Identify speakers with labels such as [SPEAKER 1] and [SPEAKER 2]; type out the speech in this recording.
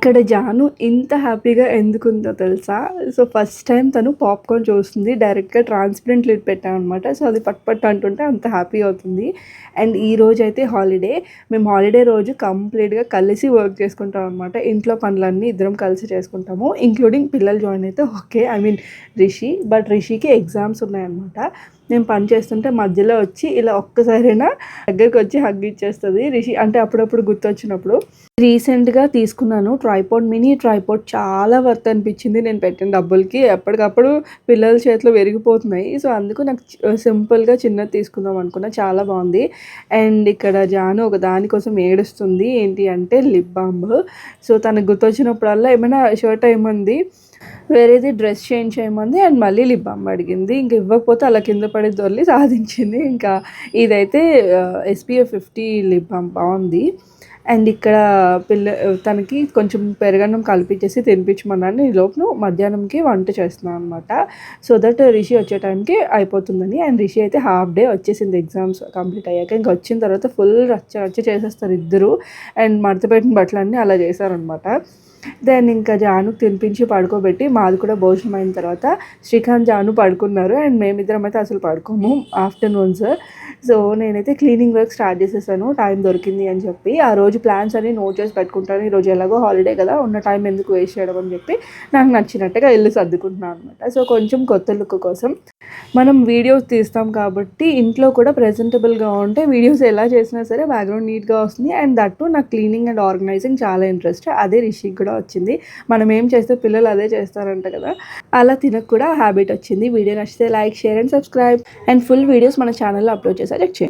[SPEAKER 1] ఇక్కడ జాను ఇంత హ్యాపీగా ఎందుకుందో తెలుసా? సో, ఫస్ట్ టైమ్ తను పాప్‌కార్న్ చూస్తుంది. డైరెక్ట్‌గా ట్రాన్స్‌పరెంట్ లిడ్ పెట్టామనమాట. సో, అది పట్ పట్ అంటుంటే అంత హ్యాపీ అవుతుంది. అండ్ ఈరోజైతే హాలిడే. మేము హాలిడే రోజు కంప్లీట్‌గా కలిసి వర్క్ చేసుకుంటాం అనమాట. ఇంట్లో పనులన్నీ ఇద్దరం కలిసి చేసుకుంటాము. ఇంక్లూడింగ్ పిల్లలు జాయిన్ అయితే okay. I mean Rishi. But రిషికి ఎగ్జామ్స్ ఉన్నాయన్నమాట. నేను పని చేస్తుంటే మధ్యలో వచ్చి ఇలా ఒక్కసారైనా దగ్గరికి వచ్చి హగ్ ఇచ్చేస్తుంది రిషి. అంటే అప్పుడప్పుడు గుర్తొచ్చినప్పుడు. రీసెంట్‌గా తీసుకున్నాను మినీ ట్రైపాడ్. చాలా వర్త్ అనిపించింది నేను పెట్టిన డబ్బులకి. ఎప్పటికప్పుడు పిల్లల చేతిలో విరిగిపోతున్నాయి. సో, అందుకు నాకు సింపుల్‌గా చిన్నది తీసుకుందాం అనుకున్నా. చాలా బాగుంది. అండ్ ఇక్కడ జాను ఒక దానికోసం ఏడుస్తుంది. ఏంటి అంటే లిప్ బామ్. సో, తనకు గుర్తొచ్చినప్పుడల్లా ఏమైనా షర్ట్ ఏమంది, వేరేది డ్రెస్ చేంజ్ చేయమంది అండ్ మళ్ళీ లిప్ బామ్ అడిగింది. ఇంక ఇవ్వకపోతే అలా కింద పడి దొర్లి సాధించింది. ఇంకా ఇదైతే SPF 50 లిప్ బామ్ బాగుంది. అండ్ ఇక్కడ తనకి కొంచెం పెరుగన్నం కలిపించేసి తినిపించమన్నాను. ఈ లోపు మధ్యాహ్నంకి వంట చేస్తున్నాను అనమాట. సో దట్ రిషి వచ్చే టైంకి అయిపోతుందని. అండ్ రిషి అయితే హాఫ్ డే వచ్చేసింది ఎగ్జామ్స్ కంప్లీట్ అయ్యాక. ఇంకా వచ్చిన తర్వాత ఫుల్ రచ్చ చేసేస్తారు ఇద్దరు. అండ్ మడతపెట్టిన బట్టలన్నీ అలా చేశారనమాట. దెన్ ఇంకా జానుకి తినిపించి పడుకోబెట్టి మాది కూడా భోజనం అయిన తర్వాత శ్రీకాంత్ జాను పడుకున్నారు. అండ్ మేమిద్దరం అయితే అసలు పడుకోము ఆఫ్టర్నూన్స్. సో నేనైతే క్లీనింగ్ వర్క్ స్టార్ట్ చేసేసాను టైం దొరికింది అని చెప్పి. ఆ రోజు ప్లాన్స్ అన్ని నోట్ చేసి పెట్టుకుంటాను. ఈరోజు ఎలాగో హాలిడే కదా, ఉన్న టైం ఎందుకు వేస్ట్ చేయడం అని చెప్పి నాకు నచ్చినట్టుగా ఇల్లు సర్దుకుంటున్నాను అనమాట. సో కొంచెం కొత్త లుక్ కోసం మనం వీడియోస్ తీస్తాం కాబట్టి ఇంట్లో కూడా ప్రెజెంటబుల్గా ఉంటే వీడియోస్ ఎలా చేసినా సరే బ్యాక్గ్రౌండ్ నీట్గా వస్తుంది. అండ్ దట్టు నాకు క్లీనింగ్ అండ్ ఆర్గనైజింగ్ చాలా ఇంట్రెస్ట్. అదే రిషికి కూడా వచ్చింది. మనం ఏం చేస్తే పిల్లలు అదే చేస్తారంట కదా, అలా తినకు కూడా హ్యాబిట్ వచ్చింది. వీడియో నచ్చితే like, share and subscribe. And full videos మన ఛానల్లో అప్లోడ్ చేసా, చెక్ చేయండి.